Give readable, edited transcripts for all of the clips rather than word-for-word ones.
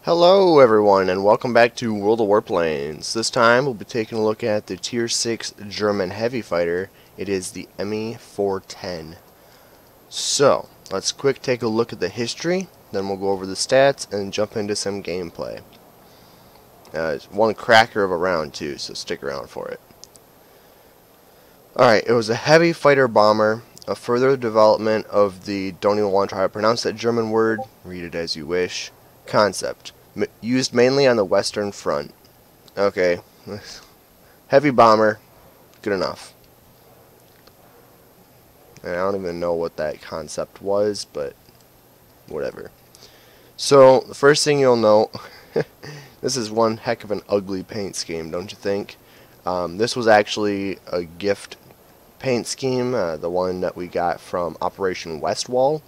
Hello everyone and welcome back to World of Warplanes. This time we'll be taking a look at the Tier 6 German heavy fighter. It is the Me-410. So, let's quick take a look at the history, then we'll go over the stats and jump into some gameplay. It's one cracker of a round too, so stick around for it. Alright, it was a heavy fighter bomber, a further development of the, don't even want to try to pronounce that German word, read it as you wish, concept. Used mainly on the Western Front. Okay, heavy bomber, good enough. And I don't even know what that concept was, but whatever. So, the first thing you'll note, this is one heck of an ugly paint scheme, don't you think? This was actually a gift paint scheme, the one that we got from Operation Westwall.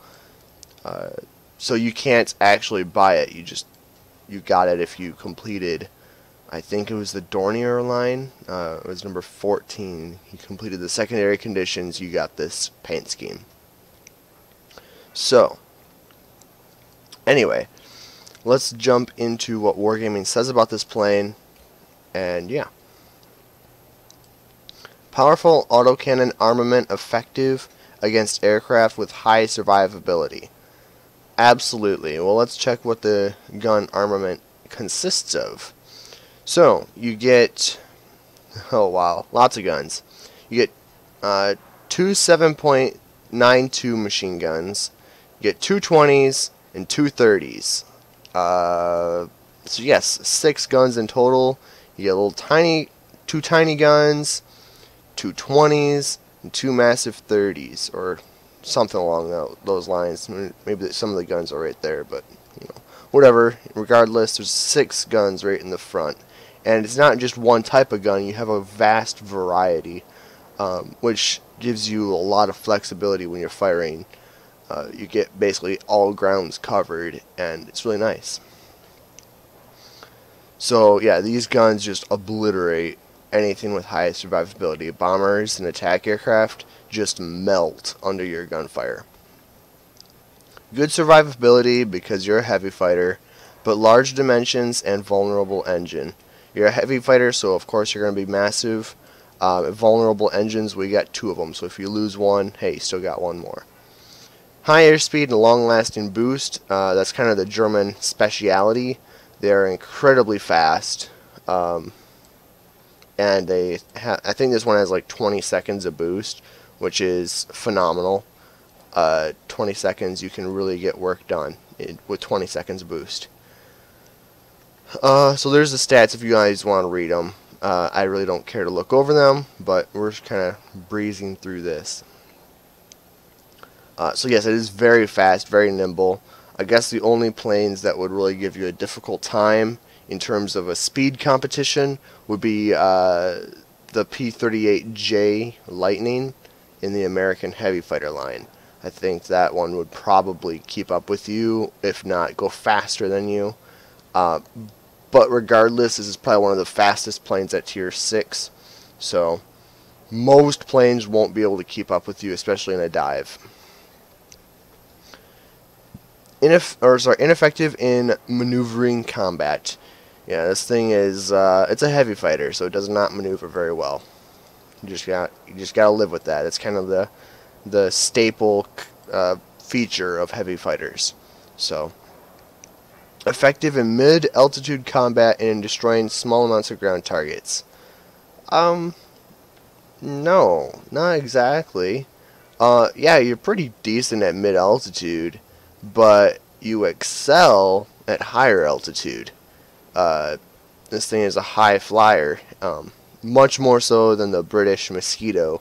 So you can't actually buy it, you got it if you completed, I think it was the Dornier line, it was number 14. You completed the secondary conditions, you got this paint scheme. So, anyway, let's jump into what Wargaming says about this plane, and yeah. Powerful autocannon armament effective against aircraft with high survivability. Absolutely. Well, let's check what the gun armament consists of. So, you get, oh wow, lots of guns. You get two 7.92 machine guns, you get two 20s, and two 30s. So yes, 6 guns in total. You get two tiny guns, two 20s, and two massive 30s, or something along those lines. Maybe some of the guns are right there, but you know, whatever. Regardless, there's 6 guns right in the front, and it's not just one type of gun. You have a vast variety, which gives you a lot of flexibility when you're firing. You get basically all grounds covered, and it's really nice. So yeah, these guns just obliterate anything with high survivability. Bombers and attack aircraft just melt under your gunfire. Good survivability because you're a heavy fighter, but large dimensions and vulnerable engine. You're a heavy fighter, so of course you're going to be massive. Vulnerable engines, we got 2 of them, so if you lose one, hey, you still got one more. High airspeed and long-lasting boost, that's kind of the German speciality. They're incredibly fast. And I think this one has like 20 seconds of boost, which is phenomenal. 20 seconds, you can really get work done with 20 seconds of boost. So there's the stats if you guys want to read them. I really don't care to look over them, but we're just kind of breezing through this. So yes, it is very fast, very nimble. I guess the only planes that would really give you a difficult time in terms of a speed competition would be the P-38J Lightning in the American heavy fighter line. I think that one would probably keep up with you, if not go faster than you. But regardless, this is probably one of the fastest planes at Tier 6. So most planes won't be able to keep up with you, especially in a dive. Ineffective in maneuvering combat. Yeah, this thing is it's a heavy fighter, so it does not maneuver very well. You just gotta live with that. It's kind of the staple feature of heavy fighters. So, effective in mid-altitude combat and in destroying small amounts of ground targets. No, not exactly. Yeah, you're pretty decent at mid-altitude, but you excel at higher altitude. This thing is a high flyer, much more so than the British Mosquito,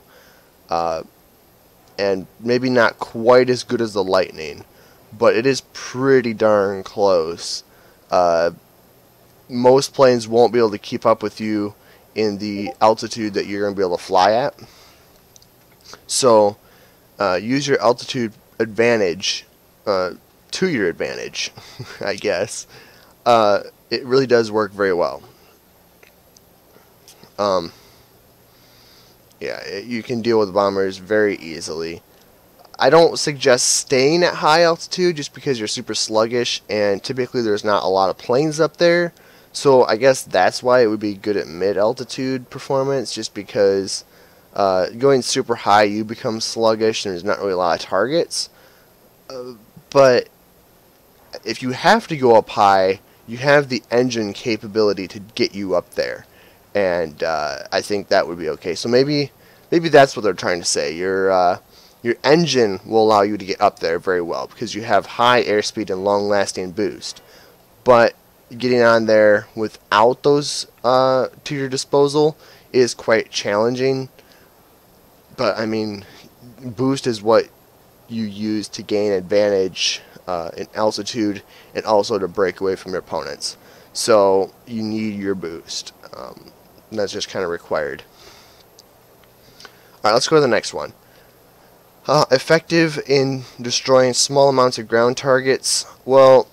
and maybe not quite as good as the Lightning, but it is pretty darn close. Most planes won't be able to keep up with you in the altitude that you're going to be able to fly at. So use your altitude advantage to your advantage, I guess. It really does work very well. Yeah, you can deal with bombers very easily. I don't suggest staying at high altitude just because you're super sluggish, and typically there's not a lot of planes up there. So I guess that's why it would be good at mid-altitude performance, just because going super high you become sluggish and there's not really a lot of targets. But if you have to go up high, you have the engine capability to get you up there, and I think that would be okay. So maybe that's what they're trying to say. Your engine will allow you to get up there very well because you have high airspeed and long-lasting boost. But getting on there without those to your disposal is quite challenging. But I mean, boost is what you use to gain advantage in altitude and also to break away from your opponents. So you need your boost. And that's just kind of required. Alright, let's go to the next one. Effective in destroying small amounts of ground targets. Well,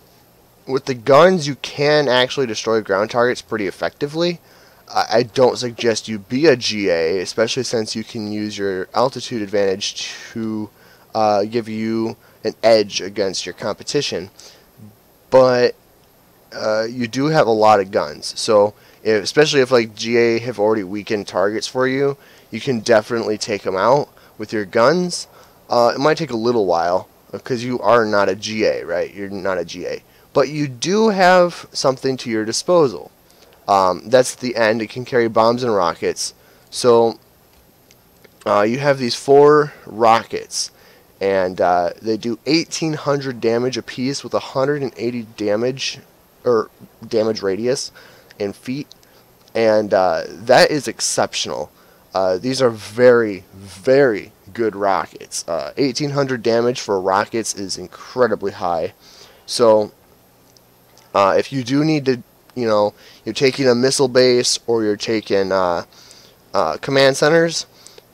with the guns you can actually destroy ground targets pretty effectively. I don't suggest you be a GA, especially since you can use your altitude advantage to give you an edge against your competition. But you do have a lot of guns, so especially if like GA have already weakened targets for you, you can definitely take them out with your guns. It might take a little while because you are not a GA, right? You're not a GA, but you do have something to your disposal. That's the end. It can carry bombs and rockets. So you have these 4 rockets, and they do 1,800 damage apiece with 180 damage or damage radius in feet, and that is exceptional. These are very, very good rockets. 1,800 damage for rockets is incredibly high. So if you do need to, you're taking a missile base or you're taking command centers,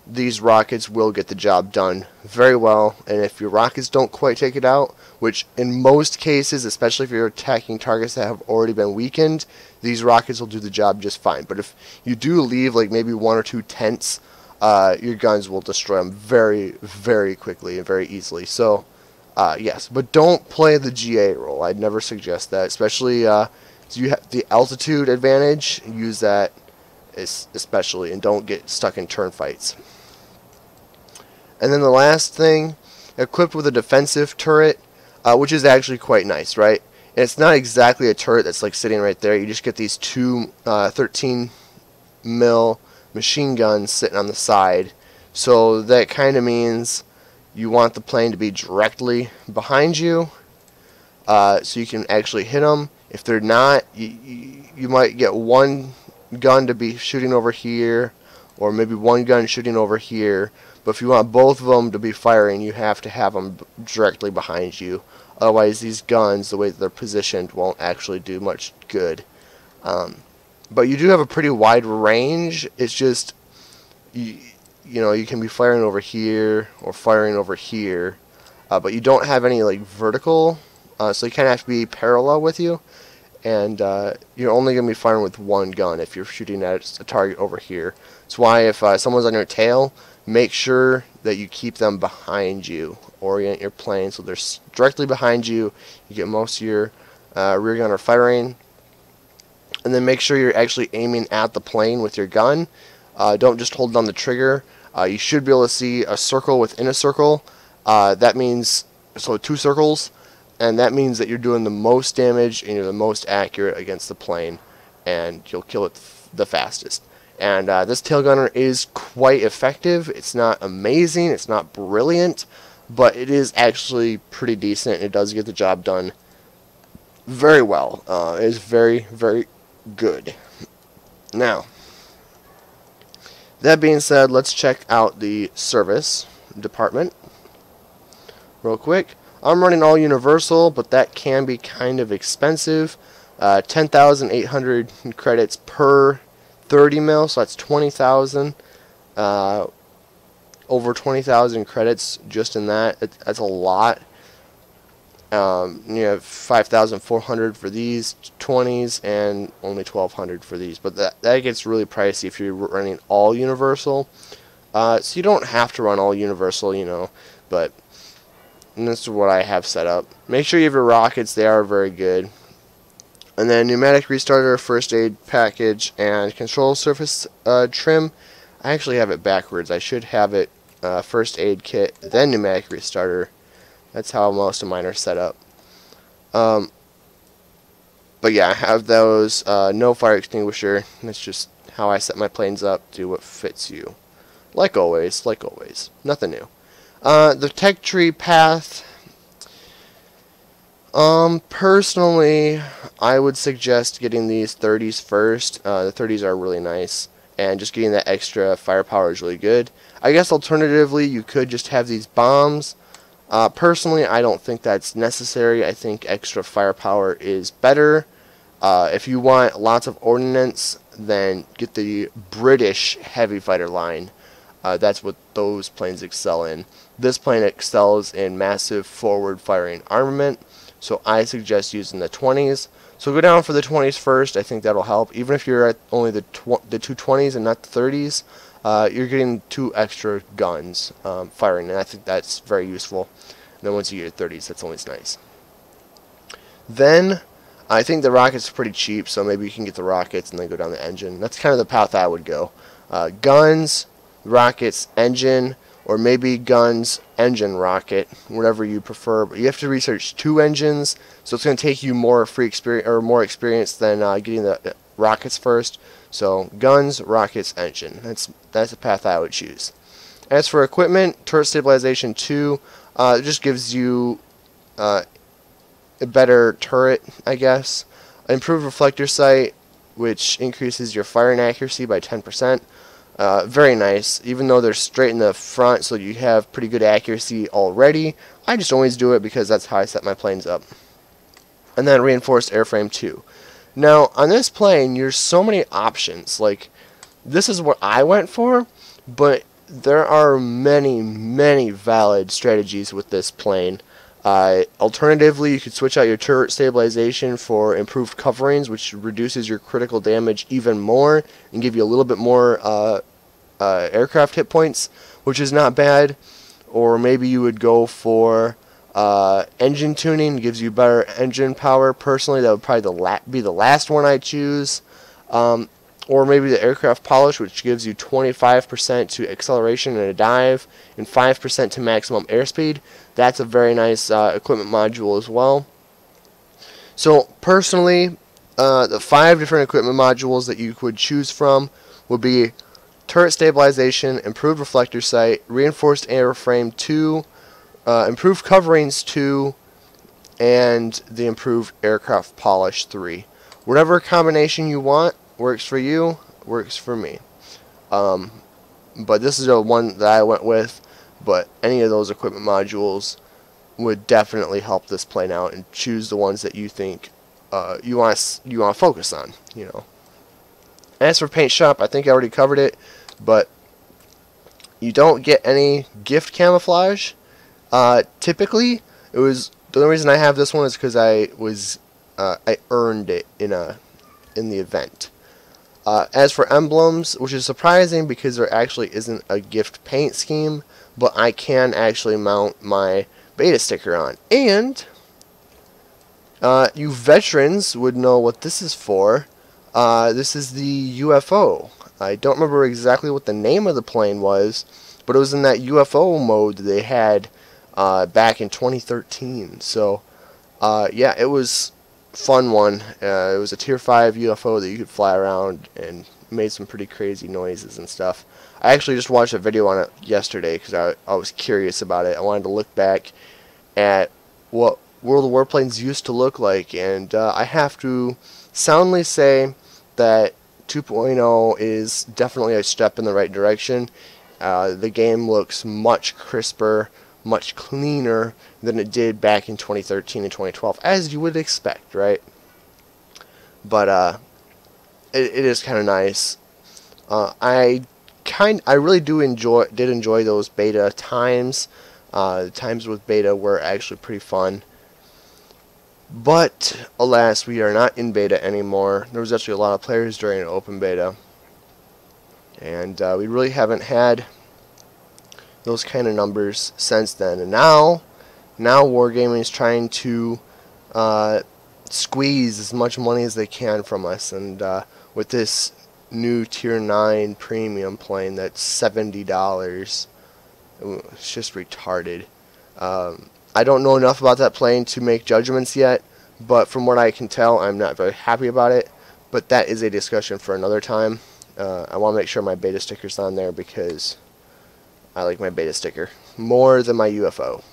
these rockets will get the job done very well. And if your rockets don't quite take it out, which in most cases, especially if you're attacking targets that have already been weakened, these rockets will do the job just fine. But if you do leave like maybe 1 or 2 tents, your guns will destroy them very, very quickly and very easily. So yes, but don't play the GA role. I'd never suggest that, especially if you have the altitude advantage. Use that especially, and don't get stuck in turn fights. And then the last thing, equipped with a defensive turret, which is actually quite nice, right? And it's not exactly a turret that's like sitting right there. You just get these 2 13 mil machine guns sitting on the side. So that kind of means you want the plane to be directly behind you, so you can actually hit them. If they're not, you might get one gun to be shooting over here, or maybe one gun shooting over here. But if you want both of them to be firing, you have to have them directly behind you. Otherwise, these guns, the way that they're positioned, won't actually do much good. But you do have a pretty wide range. It's just, you can be firing over here or firing over here, but you don't have any like vertical, so you kind of have to be parallel with you. And you're only going to be firing with one gun if you're shooting at a target over here. That's why if someone's on your tail, make sure that you keep them behind you. Orient your plane so they're directly behind you. You get most of your rear gunner firing. And then make sure you're actually aiming at the plane with your gun. Don't just hold down the trigger. You should be able to see a circle within a circle. That means, so 2 circles. And that means that you're doing the most damage and you're the most accurate against the plane, and you'll kill it the fastest. And this tail gunner is quite effective. It's not amazing, it's not brilliant, but it is actually pretty decent, and it does get the job done very well. It is very, very good. Now, that being said, let's check out the service department real quick. I'm running all universal, but that can be kind of expensive. 10,800 credits per 30 mil, so that's 20,000. Over 20,000 credits just in that. That's a lot. You have 5,400 for these 20s and only 1,200 for these. But that gets really pricey if you're running all universal. So you don't have to run all universal, but And this is what I have set up. Make sure you have your rockets. They are very good. And then pneumatic restarter, first aid package, and control surface trim. I actually have it backwards. I should have it first aid kit, then pneumatic restarter. That's how most of mine are set up. But yeah, I have those. No fire extinguisher. That's just how I set my planes up. Do what fits you. Like always, like always. Nothing new. The tech tree path. Personally, I would suggest getting these 30s first. The 30s are really nice, and just getting that extra firepower is really good. I guess alternatively, you could just have these bombs. Personally, I don't think that's necessary. I think extra firepower is better. If you want lots of ordnance, then get the British heavy fighter line. That's what those planes excel in. This plane excels in massive forward firing armament. So I suggest using the 20s. So go down for the 20s first. I think that'll help. Even if you're at only the 220s and not the 30s, you're getting 2 extra guns firing, and I think that's very useful. And then once you get 30s, that's always nice. Then I think the rockets are pretty cheap, so maybe you can get the rockets and then go down the engine. That's kind of the path I would go. Guns, rockets, engine, or maybe guns, engine, rocket, whatever you prefer. But you have to research 2 engines, so it's going to take you more experience than getting the rockets first. So guns, rockets, engine. That's the path I would choose. As for equipment, turret stabilization 2, it just gives you a better turret, I guess. Improved reflector sight, which increases your firing accuracy by 10%. Very nice, even though they're straight in the front, so you have pretty good accuracy already. I just always do it because that's how I set my planes up. And then reinforced airframe 2. Now, on this plane, there's so many options. Like, this is what I went for, but there are many valid strategies with this plane. Alternatively, you could switch out your turret stabilization for improved coverings, which reduces your critical damage even more and give you a little bit more aircraft hit points, which is not bad. Or maybe you would go for engine tuning, gives you better engine power. Personally, that would probably be the last one I choose. Or maybe the aircraft polish, which gives you 25% to acceleration in a dive and 5% to maximum airspeed. That's a very nice equipment module as well. So personally, the 5 different equipment modules that you could choose from would be turret stabilization, improved reflector sight, reinforced airframe 2, improved coverings 2, and the improved aircraft polish 3. Whatever combination you want works for you, works for me. But this is the one that I went with. But any of those equipment modules would definitely help this plane out, and choose the ones that you think you want to focus on. You know. As for paint shop, I think I already covered it, but you don't get any gift camouflage. Typically, it was the only reason I have this one is because I earned it in the event. As for emblems, which is surprising because there actually isn't a gift paint scheme, but I can actually mount my beta sticker on. And you veterans would know what this is for. This is the UFO. I don't remember exactly what the name of the plane was, but it was in that UFO mode that they had back in 2013. So, yeah, it was a fun one. It was a Tier 5 UFO that you could fly around and made some pretty crazy noises and stuff. I actually just watched a video on it yesterday because I was curious about it. I wanted to look back at what World of Warplanes used to look like, and I have to soundly say that 2.0 is definitely a step in the right direction. The game looks much crisper, much cleaner than it did back in 2013 and 2012, as you would expect, right? But it is kind of nice. I really did enjoy those beta times. The times with beta were actually pretty fun. But alas, we are not in beta anymore. There was actually a lot of players during an open beta, and we really haven't had those kind of numbers since then. And now Now Wargaming is trying to squeeze as much money as they can from us, and with this new Tier 9 premium plane that's $70, it's just retarded. I don't know enough about that plane to make judgments yet, but from what I can tell, I'm not very happy about it. But that is a discussion for another time. I want to make sure my beta sticker's on there because I like my beta sticker more than my UFO.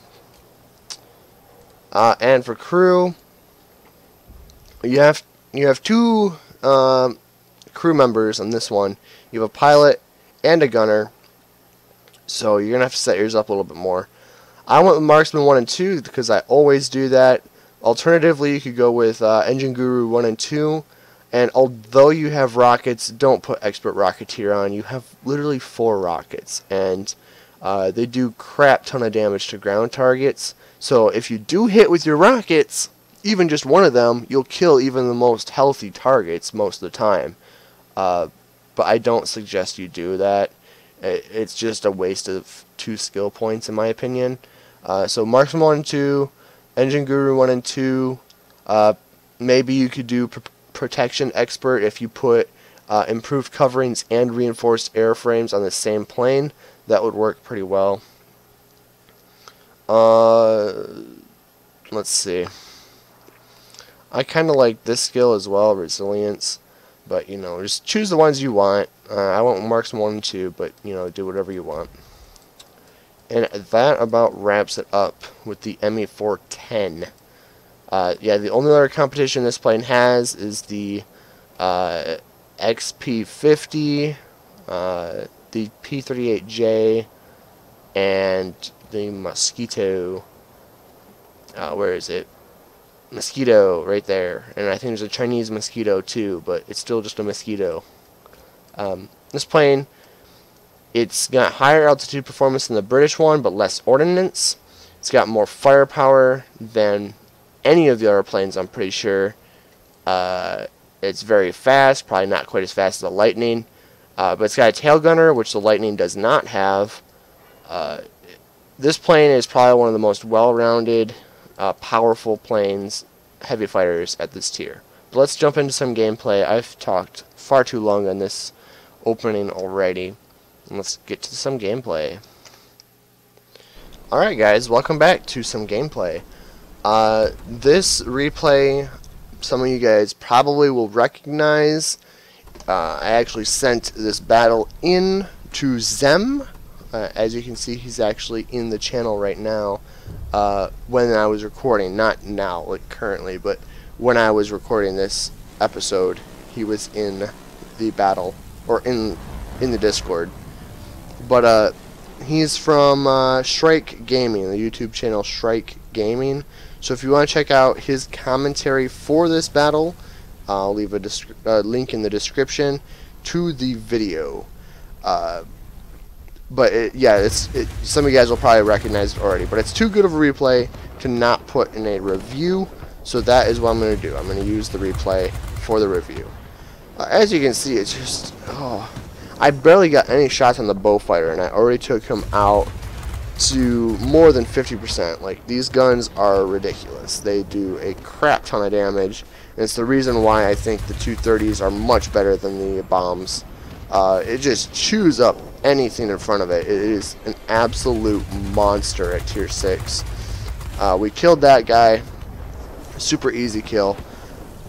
And for crew, you have two crew members on this one. You have a pilot and a gunner, so you're gonna have to set yours up a little bit more. I went with Marksman 1 and 2 because I always do that. Alternatively, you could go with Engine Guru 1 and 2. And although you have rockets, don't put Expert Rocketeer on. You have literally 4 rockets, and they do crap ton of damage to ground targets. So if you do hit with your rockets, even just one of them, you'll kill even the most healthy targets most of the time. But I don't suggest you do that. It's just a waste of 2 skill points in my opinion. So Marksman 1 and 2, Engine Guru 1 and 2. Maybe you could do Protection Expert if you put improved coverings and reinforced airframes on the same plane. That would work pretty well. Let's see. I kind of like this skill as well, Resilience. But, you know, just choose the ones you want. I went with Marksman 1 and 2, but, you know, do whatever you want. And that about wraps it up with the ME410. Yeah, the only other competition this plane has is the XP50, the P38J, and the Mosquito. Where is it? Mosquito, right there. And I think there's a Chinese Mosquito too, but it's still just a Mosquito. This plane, it's got higher altitude performance than the British one, but less ordnance. It's got more firepower than any of the other planes, I'm pretty sure. It's very fast, probably not quite as fast as the Lightning, but it's got a tail gunner, which the Lightning does not have. This plane is probably one of the most well-rounded, powerful planes, heavy fighters at this tier. But let's jump into some gameplay. I've talked far too long on this opening already, and let's get to some gameplay. Alright guys, welcome back to some gameplay. This replay, some of you guys probably will recognize. I actually sent this battle in to Zem. As you can see, he's actually in the channel right now. When I was recording, not now, like currently, but when I was recording this episode, he was in the battle, or in the Discord. But he's from Shrike Gaming, the YouTube channel Shrike Gaming. So if you want to check out his commentary for this battle, I'll leave a link in the description to the video. But yeah, some of you guys will probably recognize it already, but it's too good of a replay to not put in a review, so that is what I'm going to do. I'm going to use the replay for the review. As you can see, it's just, I barely got any shots on the Bowfighter, and I already took him out to more than 50%. Like, these guns are ridiculous. They do a crap ton of damage, and it's the reason why I think the 230s are much better than the bombs. It just chews up anything in front of it. It is an absolute monster at tier 6. We killed that guy. Super easy kill.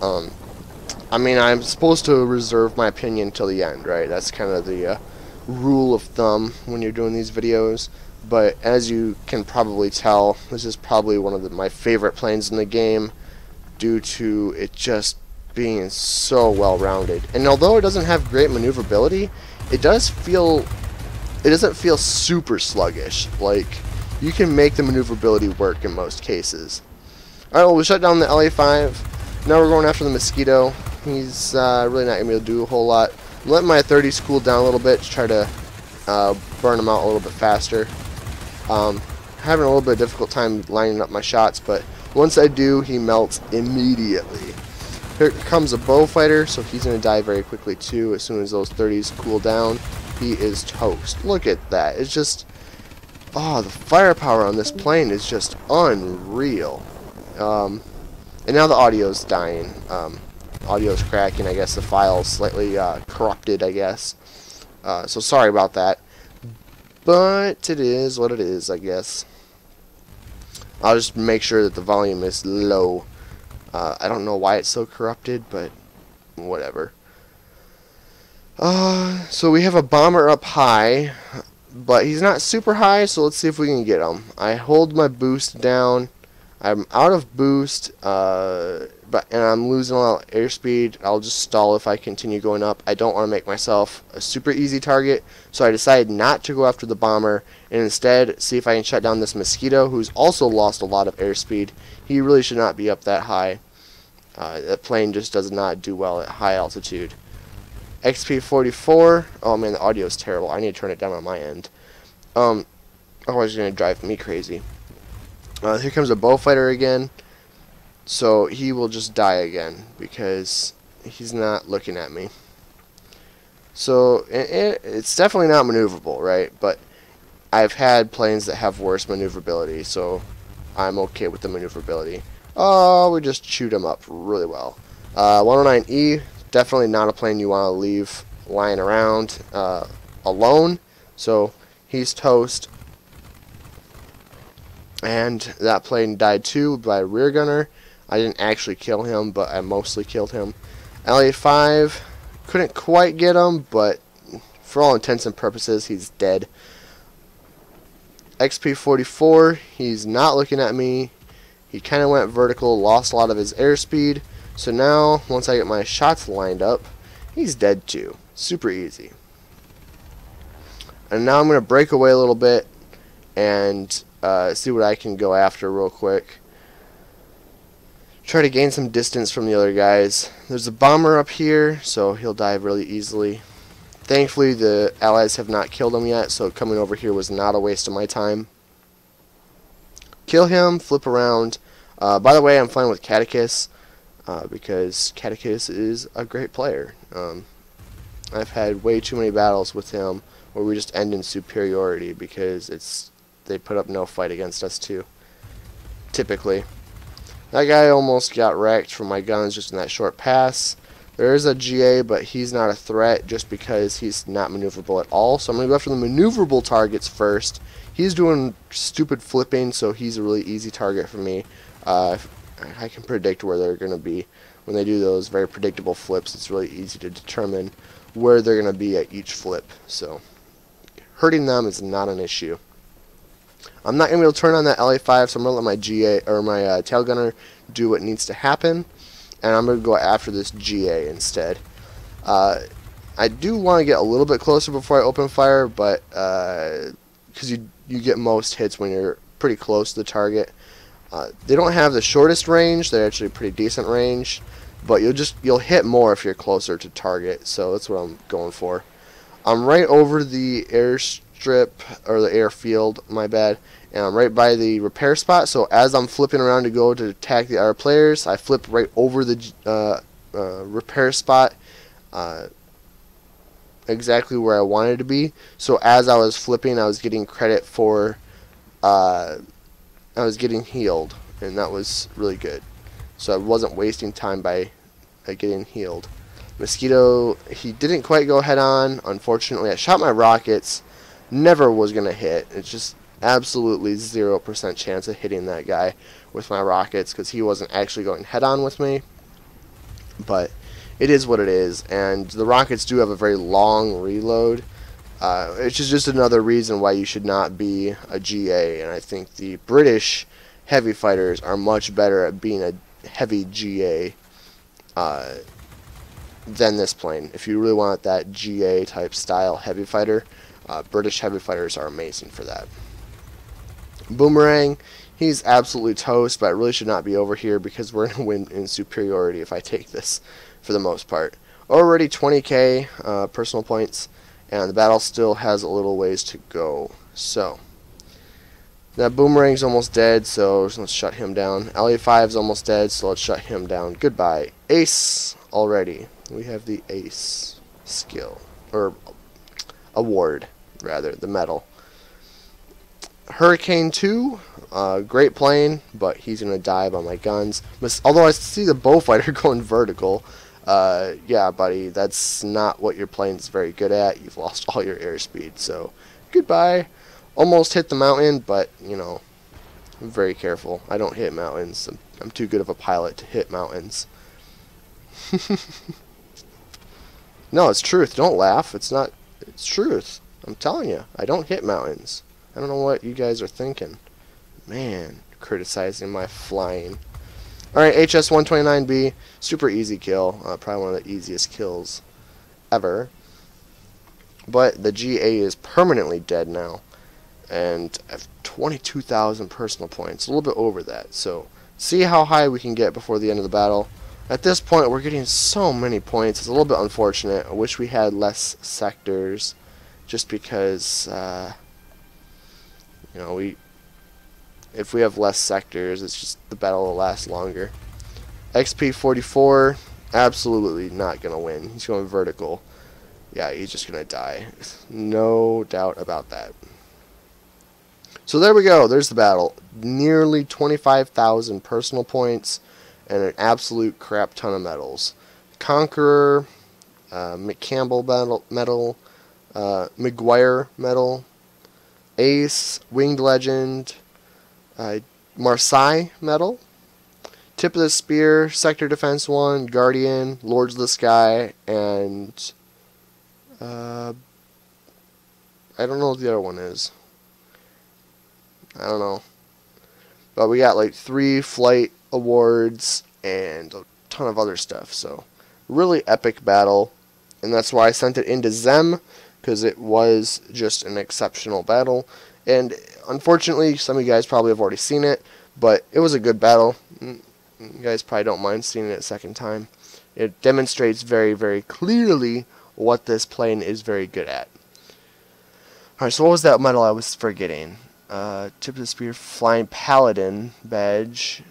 I mean, I'm supposed to reserve my opinion till the end, right? That's kind of the rule of thumb when you're doing these videos. But as you can probably tell, this is probably one of my favorite planes in the game due to it just being so well-rounded. And although it doesn't have great maneuverability, it doesn't feel super sluggish. Like, you can make the maneuverability work in most cases. Alright, well, we shut down the LA-5. Now we're going after the Mosquito. He's really not going to be able to do a whole lot. I'm letting my 30s cool down a little bit to try to burn him out a little bit faster. Having a little bit of difficult time lining up my shots, but once I do, he melts immediately. Here comes a Bowfighter, so he's going to die very quickly too. As soon as those 30s cool down, he is toast. Look at that. It's just, Oh, the firepower on this plane is just unreal. And now the audio's dying. Audio's cracking. I guess the file's slightly corrupted, I guess. So sorry about that. But it is what it is, I guess. I'll just make sure that the volume is low. I don't know why it's so corrupted, but whatever. So we have a bomber up high, but he's not super high, so let's see if we can get him. I hold my boost down. I'm out of boost, and I'm losing a lot of airspeed. I'll just stall if I continue going up. I don't want to make myself a super easy target, so I decided not to go after the bomber, and instead see if I can shut down this mosquito, who's also lost a lot of airspeed. He really should not be up that high. That plane just does not do well at high altitude. XP-44. Oh man, the audio is terrible. I need to turn it down on my end. Otherwise it's going to drive me crazy. Here comes a bullfighter again. So he will just die again because he's not looking at me. So it's definitely not maneuverable, right? But I've had planes that have worse maneuverability, so I'm okay with the maneuverability. Oh, we just chewed him up really well. 109E, definitely not a plane you want to leave lying around alone. So he's toast. And that plane died too by a rear gunner. I didn't actually kill him, but I mostly killed him. LA5, couldn't quite get him, but for all intents and purposes, he's dead. XP-44, he's not looking at me. He kind of went vertical, lost a lot of his airspeed. So now, once I get my shots lined up, he's dead too. Super easy. And now I'm going to break away a little bit and see what I can go after real quick. Try to gain some distance from the other guys. There's a bomber up here, so he'll die really easily. Thankfully, the allies have not killed him yet, so coming over here was not a waste of my time. Kill him, flip around. By the way, I'm flying with Catechus, because Catechus is a great player. I've had way too many battles with him where we just end in superiority because they put up no fight against us too. Typically. That guy almost got wrecked from my guns just in that short pass. There is a GA, but he's not a threat just because he's not maneuverable at all. So I'm going to go after the maneuverable targets first. He's doing stupid flipping, so he's a really easy target for me. I can predict where they're going to be. When they do those very predictable flips, it's really easy to determine where they're going to be at each flip. So hurting them is not an issue. I'm not going to be able to turn on that LA5, so I'm going to let my GA or my tail gunner do what needs to happen, and I'm going to go after this GA instead. I do want to get a little bit closer before I open fire, but because you get most hits when you're pretty close to the target. They don't have the shortest range; they're actually pretty decent range, but you'll hit more if you're closer to target. So that's what I'm going for. I'm right over the airstrip, or the airfield, my bad, and I'm right by the repair spot, so as I'm flipping around to go to attack the other players, I flip right over the repair spot, exactly where I wanted to be. So as I was flipping, I was getting credit for, I was getting healed, and that was really good. So I wasn't wasting time by getting healed. Mosquito, he didn't quite go head on, unfortunately. I shot my rockets, never was going to hit. It's just absolutely 0% chance of hitting that guy with my rockets because he wasn't actually going head on with me. But it is what it is, and the rockets do have a very long reload, which is just another reason why you should not be a GA. And I think the British heavy fighters are much better at being a heavy GA than this plane. If you really want that GA type style heavy fighter, British heavy fighters are amazing for that. Boomerang, he's absolutely toast, but I really should not be over here because we're going to win in superiority if I take this for the most part. Already 20k personal points, and the battle still has a little ways to go. So that Boomerang's almost dead, so let's shut him down. LA5's almost dead, so let's shut him down. Goodbye. Ace already. We have the Ace skill, or award rather, the medal. Hurricane 2, great plane, but he's going to die by my guns. Although I see the Bowfighter going vertical. Yeah, buddy, that's not what your plane's very good at. You've lost all your airspeed, so goodbye. Almost hit the mountain, but, you know, I'm very careful. I don't hit mountains. I'm too good of a pilot to hit mountains. No, it's truth. Don't laugh. It's not. It's truth. I'm telling you. I don't hit mountains. I don't know what you guys are thinking. Man, criticizing my flying. Alright, HS-129B. Super easy kill. Probably one of the easiest kills ever. But the GA is permanently dead now. And I have 22,000 personal points. A little bit over that. So, see how high we can get before the end of the battle. At this point, we're getting so many points. It's a little bit unfortunate. I wish we had less sectors, just because, you know, if we have less sectors, it's just the battle will last longer. XP 44, absolutely not gonna win. He's going vertical. Yeah, he's just gonna die. No doubt about that. So there we go. There's the battle. Nearly 25,000 personal points. And an absolute crap ton of medals. Conqueror, McCampbell medal, McGuire medal, Ace, Winged Legend, Marseille medal, Tip of the Spear, Sector Defense 1, Guardian, Lords of the Sky, and I don't know what the other one is. I don't know. But we got like 3 flight awards and a ton of other stuff. So really epic battle, and that's why I sent it into Zem, because it was just an exceptional battle. And unfortunately, some of you guys probably have already seen it, but it was a good battle. You guys probably don't mind seeing it a second time. It demonstrates very, very clearly what this plane is very good at. Alright, so what was that medal I was forgetting? Tip of the Spear, Flying Paladin badge.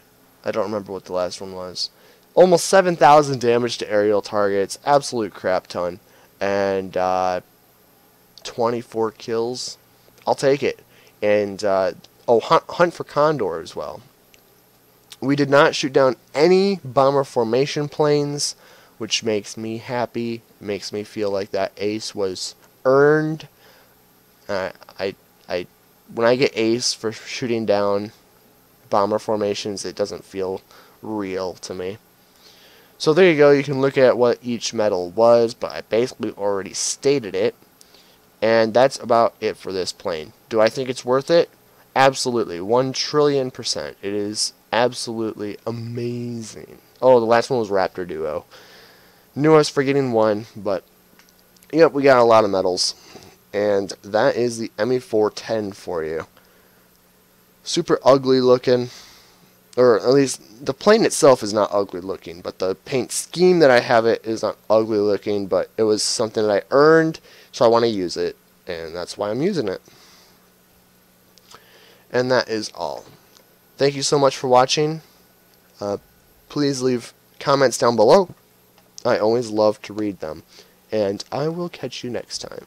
I don't remember what the last one was. Almost 7,000 damage to aerial targets. Absolute crap ton. And 24 kills. I'll take it. And, Hunt for Condor as well. We did not shoot down any bomber formation planes, which makes me happy. It makes me feel like that ace was earned. When I get ace for shooting down bomber formations, it doesn't feel real to me. So there you go. You can look at what each medal was, but I basically already stated it. And that's about it for this plane. Do I think it's worth it? Absolutely. 1,000,000,000%. It is absolutely amazing. Oh, the last one was Raptor Duo. Knew I was forgetting one, but yep, we got a lot of medals. And that is the ME410 for you. Super ugly looking. Or at least the plane itself is not ugly looking, but the paint scheme that I have it is not ugly looking, but it was something that I earned, so I want to use it, and that's why I'm using it. And that is all. Thank you so much for watching. Please leave comments down below. I always love to read them. And I will catch you next time.